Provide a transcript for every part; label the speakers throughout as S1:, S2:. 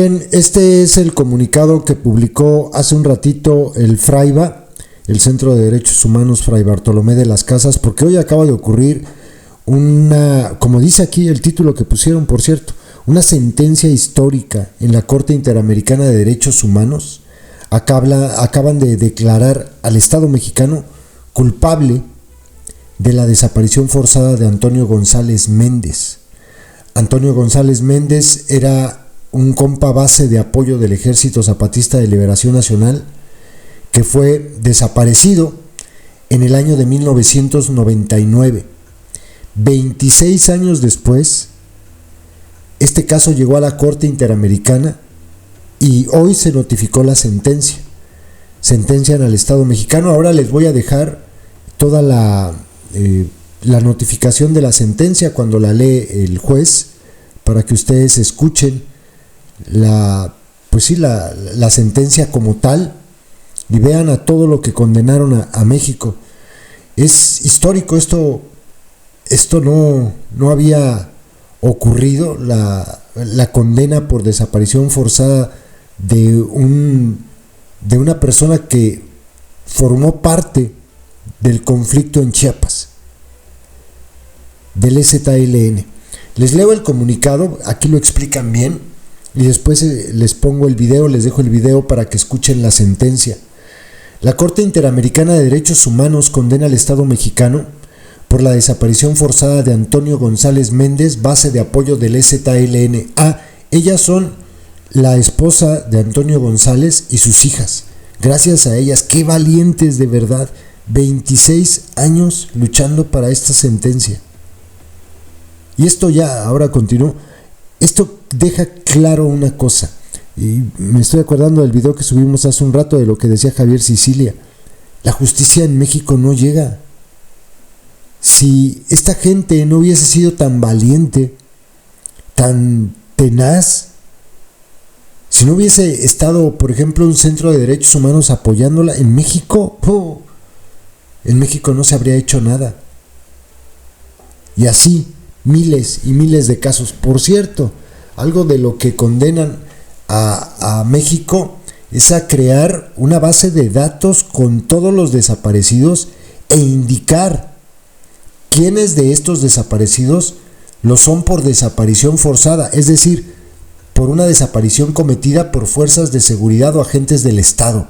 S1: Miren, este es el comunicado que publicó hace un ratito el FRAIBA, el Centro de Derechos Humanos Fray Bartolomé de las Casas, porque hoy acaba de ocurrir como dice aquí el título que pusieron, por cierto, una sentencia histórica en la Corte Interamericana de Derechos Humanos. Acaban de declarar al Estado mexicano culpable de la desaparición forzada de Antonio González Méndez. Antonio González Méndez era un compa base de apoyo del Ejército Zapatista de Liberación Nacional que fue desaparecido en el año de 1999. 26 años después, este caso llegó a la Corte Interamericana y hoy se notificó la sentencia. Sentencian al Estado mexicano. Ahora les voy a dejar toda la notificación de la sentencia cuando la lee el juez, para que ustedes escuchen la sentencia como tal y vean a todo lo que condenaron a México. Es histórico, esto no había ocurrido, la condena por desaparición forzada de una persona que formó parte del conflicto en Chiapas, del EZLN. Les leo el comunicado, aquí lo explican bien, y después les pongo el video, les dejo el video para que escuchen la sentencia. La Corte Interamericana de Derechos Humanos condena al Estado mexicano por la desaparición forzada de Antonio González Méndez, base de apoyo del EZLN. Ellas son la esposa de Antonio González y sus hijas. Gracias a ellas, qué valientes de verdad, 26 años luchando para esta sentencia. Y esto ya, ahora continúo, esto deja claro una cosa, y me estoy acordando del video que subimos hace un rato de lo que decía Javier Sicilia. La justicia en México no llega. Si esta gente no hubiese sido tan valiente, tan tenaz, si no hubiese estado, por ejemplo, un centro de derechos humanos apoyándola en México, no se habría hecho nada. Y así, miles y miles de casos. Por cierto, algo de lo que condenan a México es a crear una base de datos con todos los desaparecidos e indicar quiénes de estos desaparecidos lo son por desaparición forzada, es decir, por una desaparición cometida por fuerzas de seguridad o agentes del Estado.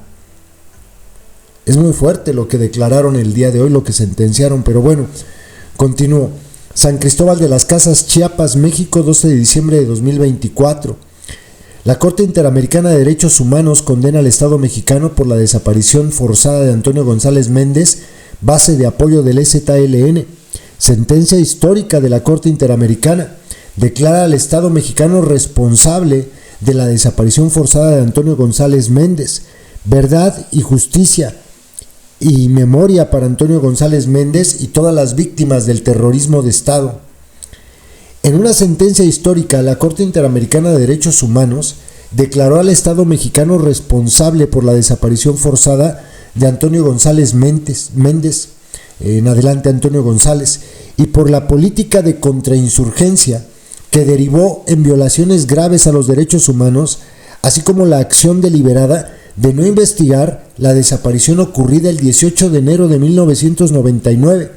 S1: Es muy fuerte lo que declararon el día de hoy, lo que sentenciaron, pero bueno, continúo. San Cristóbal de las Casas, Chiapas, México, 12 de diciembre de 2024. La Corte Interamericana de Derechos Humanos condena al Estado mexicano por la desaparición forzada de Antonio González Méndez, base de apoyo del EZLN. Sentencia histórica de la Corte Interamericana declara al Estado mexicano responsable de la desaparición forzada de Antonio González Méndez. Verdad y justicia y memoria para Antonio González Méndez y todas las víctimas del terrorismo de Estado. En una sentencia histórica, la Corte Interamericana de Derechos Humanos declaró al Estado mexicano responsable por la desaparición forzada de Antonio González Méndez, en adelante Antonio González, y por la política de contrainsurgencia que derivó en violaciones graves a los derechos humanos, así como la acción deliberada de no investigar la desaparición ocurrida el 18 de enero de 1999.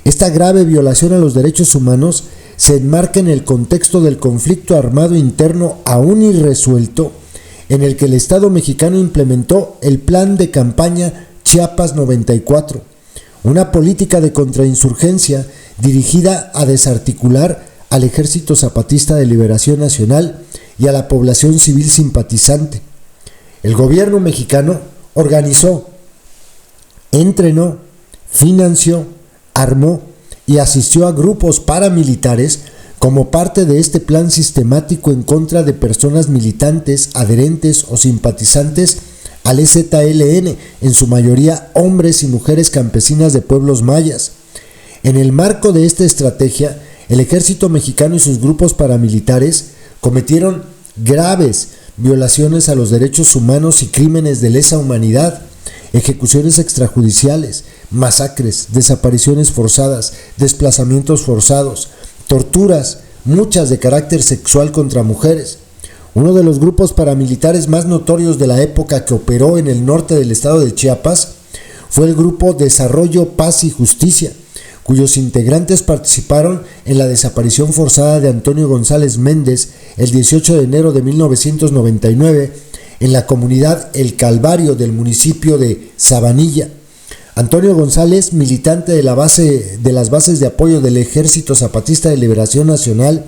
S1: Esta grave violación a los derechos humanos se enmarca en el contexto del conflicto armado interno aún irresuelto, en el que el Estado mexicano implementó el Plan de Campaña Chiapas 94, una política de contrainsurgencia dirigida a desarticular al Ejército Zapatista de Liberación Nacional y a la población civil simpatizante. El gobierno mexicano organizó, entrenó, financió, armó y asistió a grupos paramilitares como parte de este plan sistemático en contra de personas militantes, adherentes o simpatizantes al EZLN, en su mayoría hombres y mujeres campesinas de pueblos mayas. En el marco de esta estrategia, el ejército mexicano y sus grupos paramilitares cometieron graves violaciones a los derechos humanos y crímenes de lesa humanidad, ejecuciones extrajudiciales, masacres, desapariciones forzadas, desplazamientos forzados, torturas, muchas de carácter sexual contra mujeres, Uno de los grupos paramilitares más notorios de la época que operó en el norte del estado de Chiapas fue el Grupo Desarrollo, Paz y Justicia, cuyos integrantes participaron en la desaparición forzada de Antonio González Méndez el 18 de enero de 1999 en la comunidad El Calvario del municipio de Sabanilla. Antonio González, militante de las bases de apoyo del Ejército Zapatista de Liberación Nacional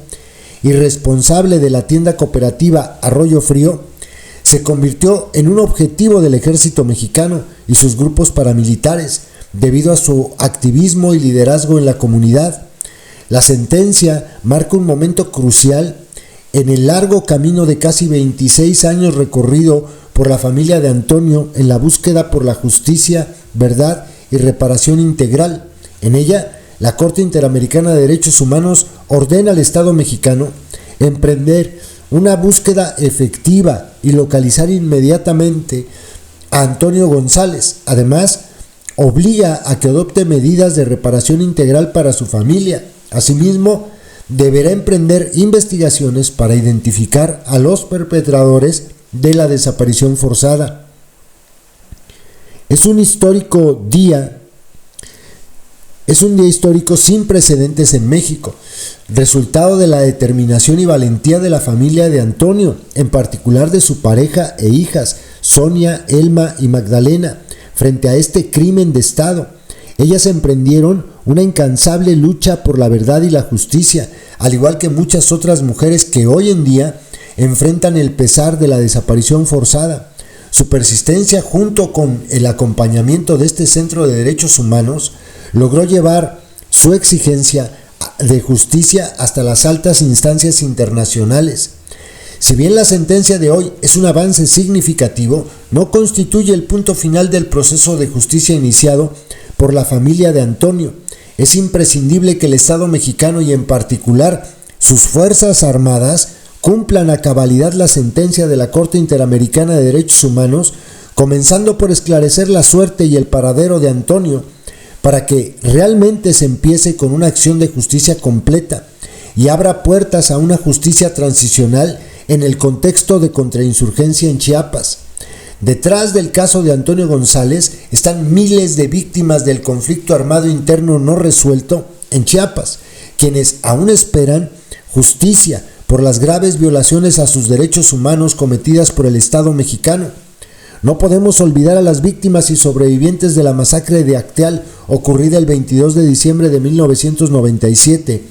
S1: y responsable de la tienda cooperativa Arroyo Frío, se convirtió en un objetivo del ejército mexicano y sus grupos paramilitares debido a su activismo y liderazgo en la comunidad. La sentencia marca un momento crucial en el largo camino de casi 26 años recorrido por la familia de Antonio en la búsqueda por la justicia, verdad y reparación integral. En ella, la Corte Interamericana de Derechos Humanos ordena al Estado mexicano emprender una búsqueda efectiva y localizar inmediatamente a Antonio González. Además, obliga a que adopte medidas de reparación integral para su familia. Asimismo, deberá emprender investigaciones para identificar a los perpetradores de la desaparición forzada. Es un día histórico sin precedentes en México, resultado de la determinación y valentía de la familia de Antonio, en particular de su pareja e hijas, Sonia, Elma y Magdalena, frente a este crimen de Estado. Ellas emprendieron una incansable lucha por la verdad y la justicia, al igual que muchas otras mujeres que hoy en día enfrentan el pesar de la desaparición forzada. Su persistencia, junto con el acompañamiento de este Centro de Derechos Humanos, logró llevar su exigencia de justicia hasta las altas instancias internacionales. Si bien la sentencia de hoy es un avance significativo, no constituye el punto final del proceso de justicia iniciado por la familia de Antonio. Es imprescindible que el Estado mexicano y en particular sus Fuerzas Armadas cumplan a cabalidad la sentencia de la Corte Interamericana de Derechos Humanos, comenzando por esclarecer la suerte y el paradero de Antonio, para que realmente se empiece con una acción de justicia completa y abra puertas a una justicia transicional en el contexto de contrainsurgencia en Chiapas. Detrás del caso de Antonio González están miles de víctimas del conflicto armado interno no resuelto en Chiapas, quienes aún esperan justicia por las graves violaciones a sus derechos humanos cometidas por el Estado mexicano. No podemos olvidar a las víctimas y sobrevivientes de la masacre de Acteal ocurrida el 22 de diciembre de 1997,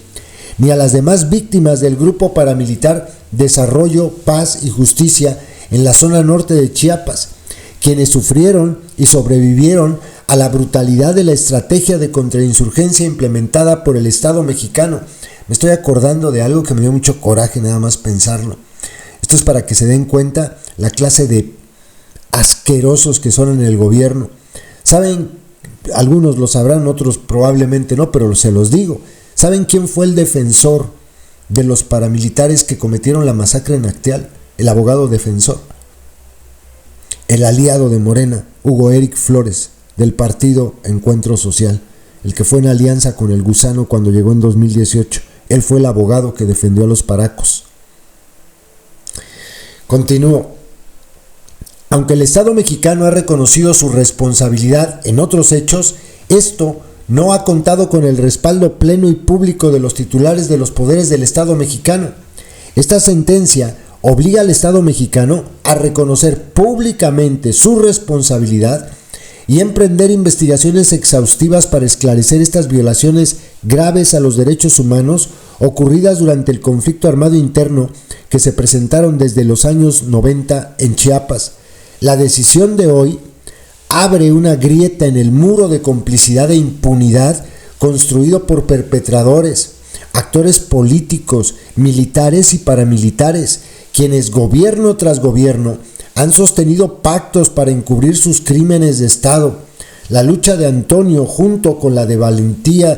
S1: ni a las demás víctimas del grupo paramilitar Desarrollo, Paz y Justicia en la zona norte de Chiapas, quienes sufrieron y sobrevivieron a la brutalidad de la estrategia de contrainsurgencia implementada por el Estado mexicano. Me estoy acordando de algo que me dio mucho coraje nada más pensarlo. Esto es para que se den cuenta la clase de asquerosos que son en el gobierno. Saben, algunos lo sabrán, otros probablemente no, pero se los digo. ¿Saben quién fue el defensor de los paramilitares que cometieron la masacre en Acteal? El abogado defensor, el aliado de Morena, Hugo Eric Flores, del partido Encuentro Social, el que fue en alianza con el Gusano cuando llegó en 2018. Él fue el abogado que defendió a los paracos. Continúo. Aunque el Estado mexicano ha reconocido su responsabilidad en otros hechos, esto no ha contado con el respaldo pleno y público de los titulares de los poderes del Estado mexicano. Esta sentencia obliga al Estado mexicano a reconocer públicamente su responsabilidad y emprender investigaciones exhaustivas para esclarecer estas violaciones graves a los derechos humanos ocurridas durante el conflicto armado interno que se presentaron desde los años 90 en Chiapas. La decisión de hoy abre una grieta en el muro de complicidad e impunidad construido por perpetradores, actores políticos, militares y paramilitares, quienes gobierno tras gobierno han sostenido pactos para encubrir sus crímenes de Estado. La lucha de Antonio junto con la valentía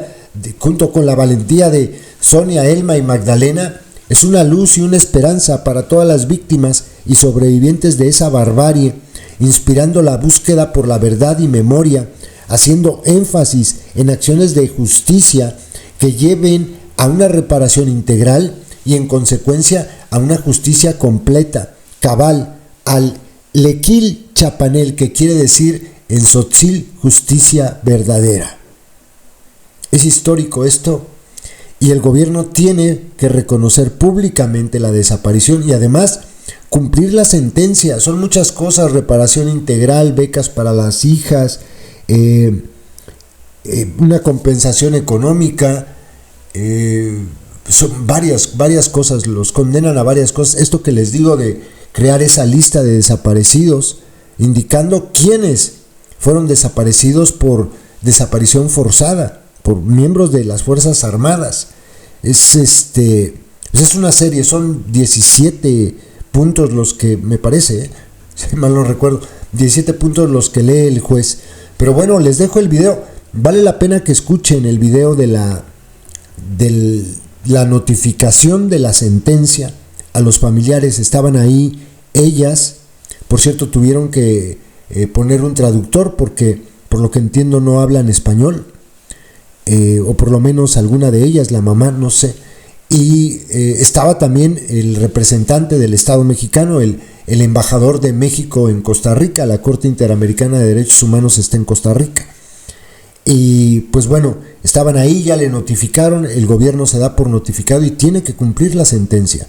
S1: de Sonia, Elma y Magdalena es una luz y una esperanza para todas las víctimas y sobrevivientes de esa barbarie, inspirando la búsqueda por la verdad y memoria, haciendo énfasis en acciones de justicia que lleven a una reparación integral y en consecuencia a una justicia completa, cabal, al lequil chapanel, que quiere decir en tzotzil justicia verdadera. Es histórico esto, y el gobierno tiene que reconocer públicamente la desaparición y además cumplir la sentencia. Son muchas cosas: reparación integral, becas para las hijas, una compensación económica, son varias cosas, los condenan a varias cosas. Esto que les digo de crear esa lista de desaparecidos, indicando quiénes fueron desaparecidos por desaparición forzada, por miembros de las Fuerzas Armadas. Es una serie, son 17 puntos los que, me parece, si mal no recuerdo, 17 puntos los que lee el juez. Pero bueno, les dejo el video. Vale la pena que escuchen el video de la notificación de la sentencia a los familiares. Estaban ahí ellas, por cierto, tuvieron que poner un traductor porque, por lo que entiendo, no hablan español, o por lo menos alguna de ellas, la mamá, no sé. Y estaba también el representante del Estado mexicano, el embajador de México en Costa Rica. La Corte Interamericana de Derechos Humanos está en Costa Rica. Y pues bueno, estaban ahí, ya le notificaron, el gobierno se da por notificado y tiene que cumplir la sentencia.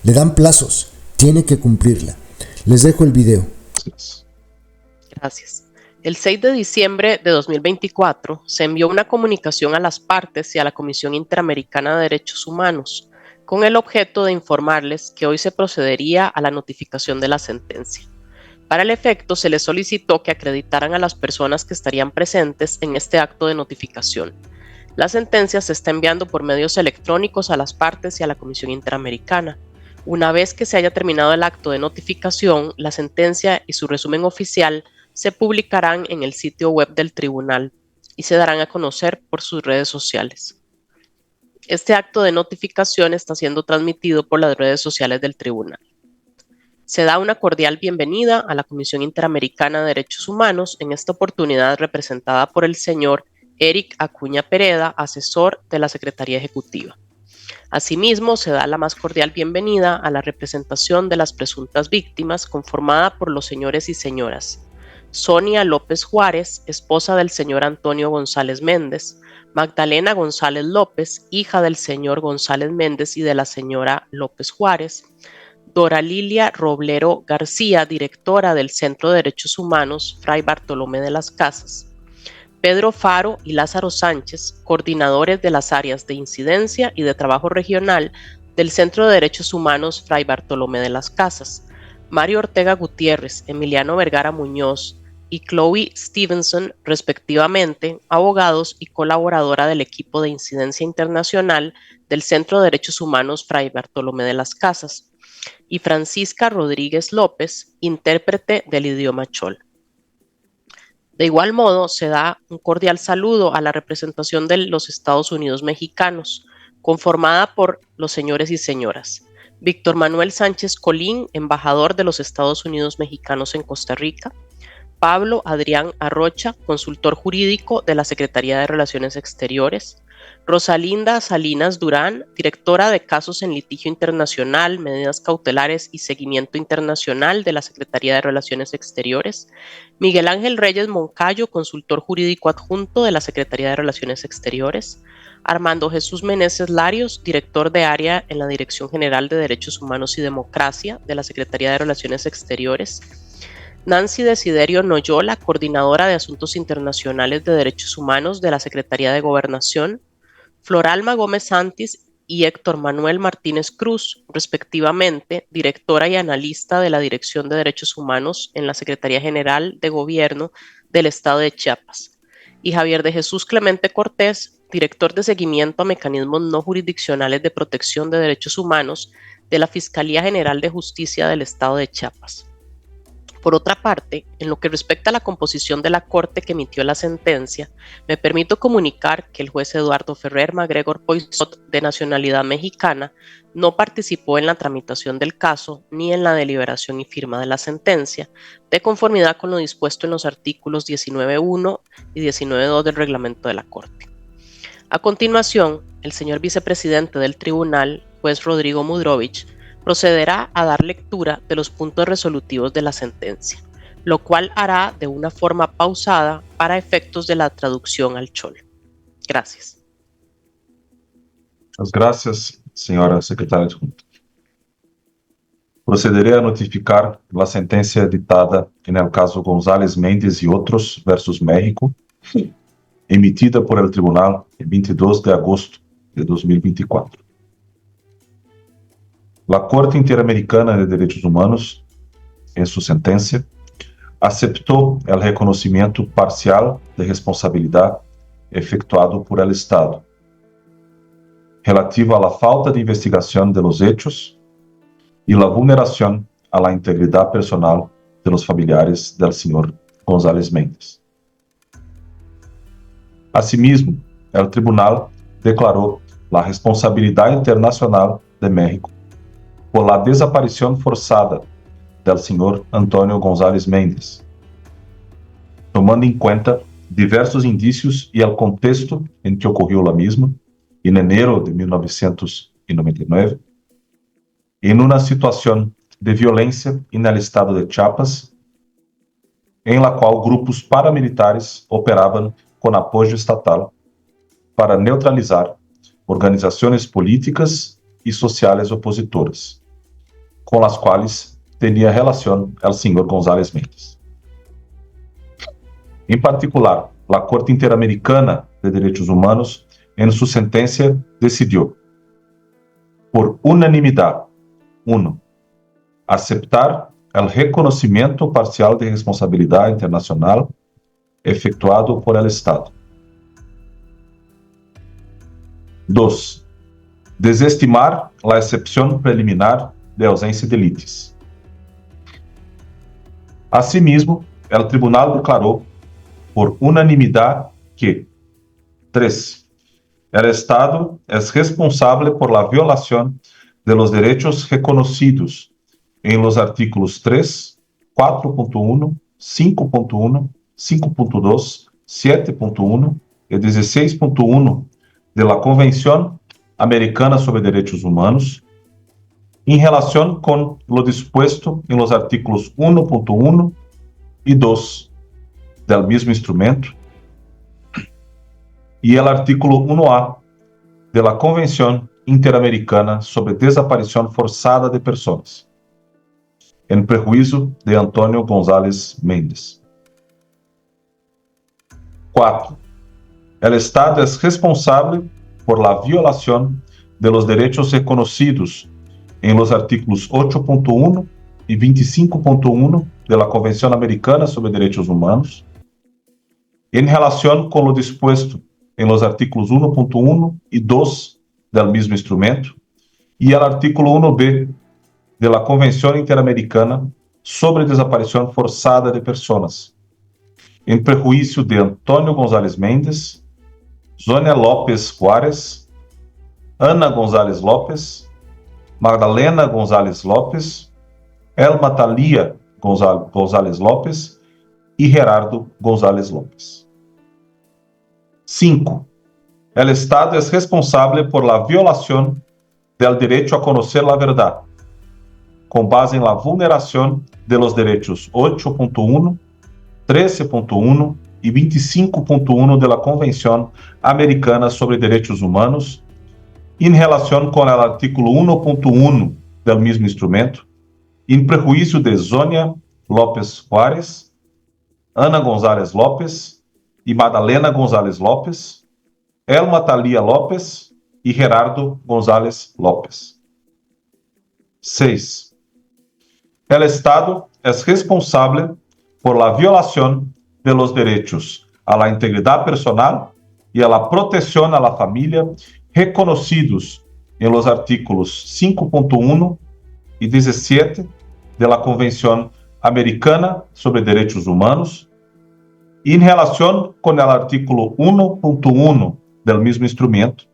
S1: Le dan plazos, tiene que cumplirla. Les dejo el video.
S2: Gracias. El 6 de diciembre de 2024 se envió una comunicación a las partes y a la Comisión Interamericana de Derechos Humanos con el objeto de informarles que hoy se procedería a la notificación de la sentencia. Para el efecto, se les solicitó que acreditaran a las personas que estarían presentes en este acto de notificación. La sentencia se está enviando por medios electrónicos a las partes y a la Comisión Interamericana. Una vez que se haya terminado el acto de notificación, la sentencia y su resumen oficial se publicarán en el sitio web del tribunal y se darán a conocer por sus redes sociales. Este acto de notificación está siendo transmitido por las redes sociales del tribunal. Se da una cordial bienvenida a la Comisión Interamericana de Derechos Humanos, en esta oportunidad representada por el señor Eric Acuña Pereda, asesor de la Secretaría Ejecutiva. Asimismo, se da la más cordial bienvenida a la representación de las presuntas víctimas, conformada por los señores y señoras Sonia López Juárez, esposa del señor Antonio González Méndez; Magdalena González López, hija del señor González Méndez y de la señora López Juárez; Dora Lilia Roblero García, directora del Centro de Derechos Humanos Fray Bartolomé de las Casas; Pedro Faro y Lázaro Sánchez, coordinadores de las áreas de incidencia y de trabajo regional del Centro de Derechos Humanos Fray Bartolomé de las Casas; Mario Ortega Gutiérrez, Emiliano Vergara Muñoz y Chloe Stevenson, respectivamente, abogados y colaboradora del equipo de incidencia internacional del Centro de Derechos Humanos Fray Bartolomé de las Casas; y Francisca Rodríguez López, intérprete del idioma chol. De igual modo, se da un cordial saludo a la representación de los Estados Unidos mexicanos, conformada por los señores y señoras Víctor Manuel Sánchez Colín, embajador de los Estados Unidos mexicanos en Costa Rica; Pablo Adrián Arrocha, consultor jurídico de la Secretaría de Relaciones Exteriores; Rosalinda Salinas Durán, directora de Casos en Litigio Internacional, Medidas Cautelares y Seguimiento Internacional de la Secretaría de Relaciones Exteriores; Miguel Ángel Reyes Moncayo, consultor jurídico adjunto de la Secretaría de Relaciones Exteriores; Armando Jesús Meneses Larios, director de área en la Dirección General de Derechos Humanos y Democracia de la Secretaría de Relaciones Exteriores; Nancy Desiderio Noyola, coordinadora de Asuntos Internacionales de Derechos Humanos de la Secretaría de Gobernación; Floralma Gómez Santis y Héctor Manuel Martínez Cruz, respectivamente, directora y analista de la Dirección de Derechos Humanos en la Secretaría General de Gobierno del Estado de Chiapas; y Javier de Jesús Clemente Cortés, director de seguimiento a mecanismos no jurisdiccionales de protección de derechos humanos de la Fiscalía General de Justicia del Estado de Chiapas. Por otra parte, en lo que respecta a la composición de la Corte que emitió la sentencia, me permito comunicar que el juez Eduardo Ferrer MacGregor Poisot, de nacionalidad mexicana, no participó en la tramitación del caso ni en la deliberación y firma de la sentencia, de conformidad con lo dispuesto en los artículos 19.1 y 19.2 del reglamento de la Corte. A continuación, el señor vicepresidente del tribunal, juez Rodrigo Mudrovich, procederá a dar lectura de los puntos resolutivos de la sentencia, lo cual hará de una forma pausada para efectos de la traducción al chol. Gracias.
S3: Muchas gracias, señora secretaria adjunta. Procederé a notificar la sentencia dictada en el caso González Méndez y otros versus México, emitida por el Tribunal el 22 de agosto de 2024. La Corte Interamericana de Derechos Humanos, en su sentencia, aceptó el reconocimiento parcial de responsabilidad efectuado por el Estado, relativo a la falta de investigación de los hechos y la vulneración a la integridad personal de los familiares del señor González Méndez. Asimismo, el tribunal declaró la responsabilidad internacional de México por la desaparición forzada del señor Antônio González Méndez, tomando en cuenta diversos indicios y el contexto en que ocurrió la misma, en enero de 1999, en una situación de violencia en el estado de Chiapas, en la cual grupos paramilitares operaban con apoyo estatal para neutralizar organizaciones políticas y sociales opositoras, con las cuales tenía relación el señor González Méndez. En particular, la Corte Interamericana de Derechos Humanos, en su sentencia, decidió, por unanimidad, 1. Aceptar el reconocimiento parcial de responsabilidad internacional efectuado por el Estado. 2. Desestimar la excepción preliminar de ausencia de litis. Asimismo, el tribunal declaró por unanimidad que 3. El Estado es responsable por la violación de los derechos reconocidos en los artículos 3, 4.1, 5.1, 5.2, 7.1 y 16.1 de la Convención Americana sobre Derechos Humanos, en relación con lo dispuesto en los artículos 1.1 y 2 del mismo instrumento, y el artículo 1A de la Convención Interamericana sobre Desaparición Forzada de Personas, en prejuicio de Antônio González Méndez. 4. El Estado es responsable por la violación de los derechos reconocidos en los artículos 8.1 y 25.1 de la Convención Americana sobre Derechos Humanos, en relación con lo dispuesto en los artículos 1.1 y 2 del mismo instrumento, y el artículo 1b de la Convención Interamericana sobre Desaparición Forzada de Personas, en prejuicio de Antônio González Méndez, Zônia Lopes Juárez, Ana González Lopes, Magdalena González Lopes, Elma Thalia González Lopes y Gerardo González Lopes. 5. El Estado es responsable por la violación del derecho a conocer la verdad, con base en la vulneración de los derechos 8.1, 13.1 y 25.1 de la Convención Americana sobre Derechos Humanos, en relación con el artículo 1.1 del mismo instrumento, en prejuicio de Zônia Lopes Juárez, Ana González Lopes y Madalena González Lopes, Elma Thalia Lopes y Gerardo González Lopes. 6. El Estado es responsable por la violación de los derechos a la integridad personal y a la protección a la familia reconocidos en los artículos 5.1 y 17 de la Convención Americana sobre Derechos Humanos, y en relación con el artículo 1.1 del mismo instrumento,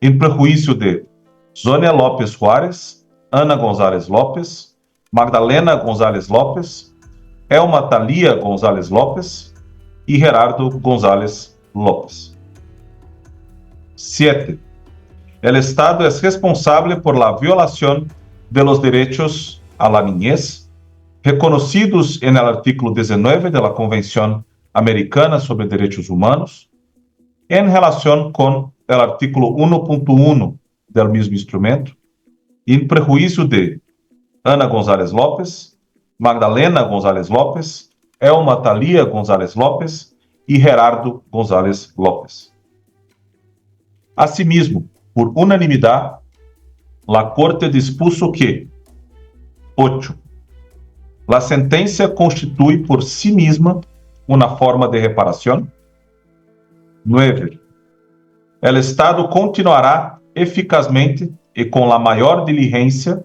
S3: en prejuicio de Zônia Lopes Juárez, Ana González Lopes, Magdalena González Lopes, Elma Thalia González Lopes y Gerardo González Lopes. 7. El Estado es responsable por la violación de los derechos a la niñez, reconocidos en el artículo 19 de la Convención Americana sobre Derechos Humanos, en relación con el artículo 1.1 del mismo instrumento, en prejuicio de Ana González Lopes, Magdalena González Lopes, Elma Thalia González Lopes y Gerardo González Lopes. Asimismo, por unanimidad, la Corte dispuso que 8. La sentencia constituye por sí misma una forma de reparación. 9. El Estado continuará eficazmente y con la mayor diligencia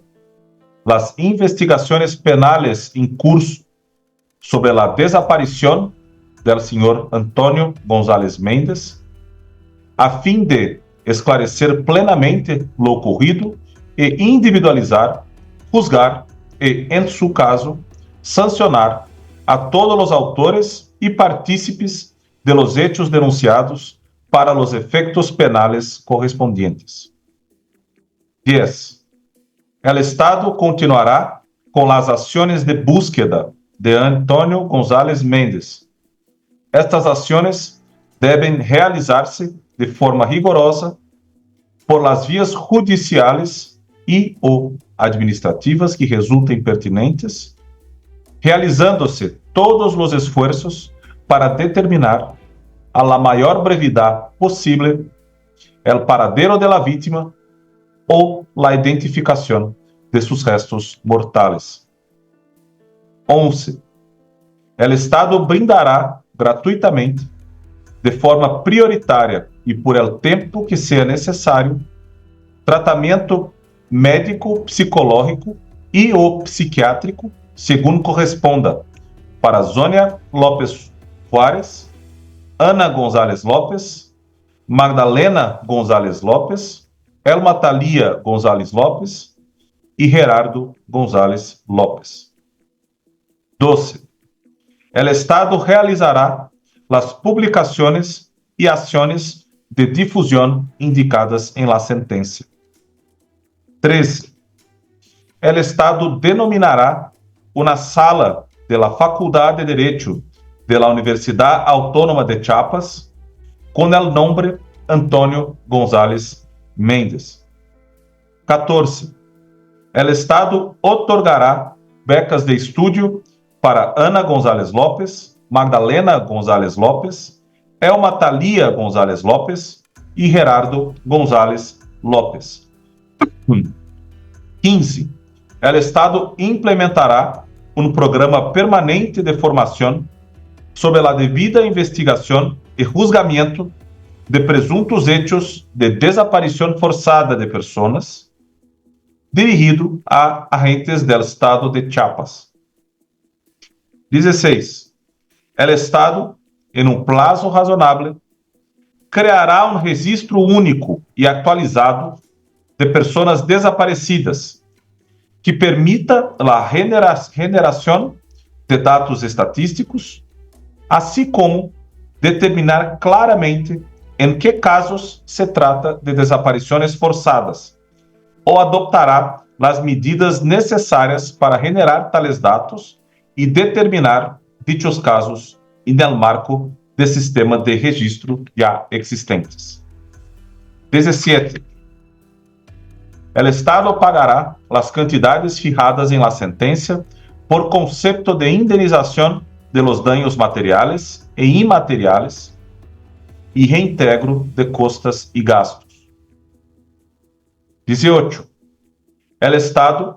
S3: las investigaciones penales en curso sobre la desaparición del señor Antônio González Mendes, a fin de esclarecer plenamente lo ocurrido e individualizar, juzgar e, en su caso, sancionar a todos los autores y partícipes de los hechos denunciados para los efectos penales correspondientes. 10. El Estado continuará con las acciones de búsqueda de Antônio González Mendes. Estas acciones deben realizarse de forma rigorosa por las vías judiciales y o administrativas que resulten pertinentes, realizándose todos los esfuerzos para determinar a la mayor brevedad posible el paradero de la víctima o la identificación de sus restos mortales. 11. El Estado brindará gratuitamente, de forma prioritária e por el tempo que seja necessário, tratamento médico, psicológico e ou psiquiátrico, segundo corresponda, para Zônia Lopes Juárez, Ana González Lopes, Magdalena González Lopes, Elma Thalia González Lopes e Gerardo González Lopes. 12. El Estado realizará las publicaciones y acciones de difusión indicadas en la sentencia. 13. El Estado denominará una sala de la Facultad de Derecho de la Universidad Autónoma de Chiapas con el nombre Antônio González Mendes. 14. El Estado otorgará becas de estudio para Ana González Lopes, Magdalena González Lopes, Elma Thalia González Lopes e Gerardo González Lopes. 15. El Estado implementará um programa permanente de formação sobre a devida investigação e juzgamento de presuntos hechos de desaparição forçada de pessoas, dirigido a agentes do Estado de Chiapas. 16. El Estado, em um prazo razonável, criará um registro único e atualizado de pessoas desaparecidas, que permita a generação de dados estatísticos, assim como determinar claramente em que casos se trata de desaparições forçadas, ou adoptará as medidas necessárias para generar tales dados e determinar dichos casos no marco do sistema de registro já existentes. 17. El Estado pagará as cantidades fijadas em la sentencia por concepto de indenização de los daños materiales e imateriales e reintegro de costas e gastos. 18. El Estado,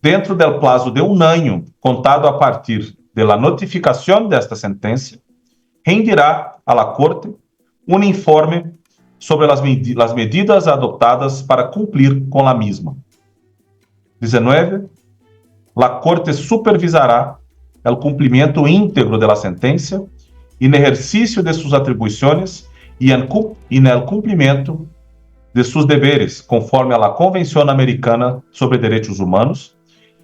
S3: dentro del plazo de um ano contado a partir de la notificação desta sentença, rendirá a la Corte um informe sobre as medidas adoptadas para cumprir com a mesma. 19. La Corte supervisará o cumprimento íntegro de la sentença e no exercício de suas atribuições e no cumprimento de seus deveres, conforme a la Convenção Americana sobre Direitos Humanos,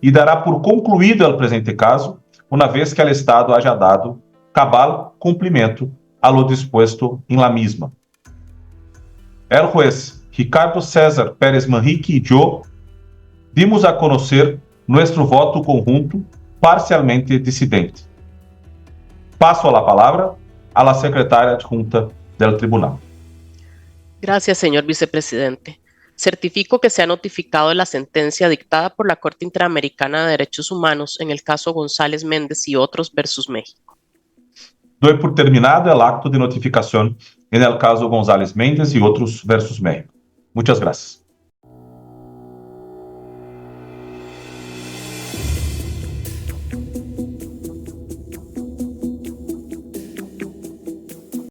S3: e dará por concluído o presente caso, uma vez que o Estado haja dado cabal cumprimento a lo dispuesto em la misma. El juez Ricardo César Pérez Manrique y yo, dimos a conocer nuestro voto conjunto parcialmente dissidente. Passo a palavra a la secretaria adjunta del tribunal.
S2: Gracias, señor vicepresidente. Certifico que se ha notificado de la sentencia dictada por la Corte Interamericana de Derechos Humanos en el caso González Méndez y otros versus México.
S3: Doy por terminado el acto de notificación en el caso González Méndez y otros versus México. Muchas gracias.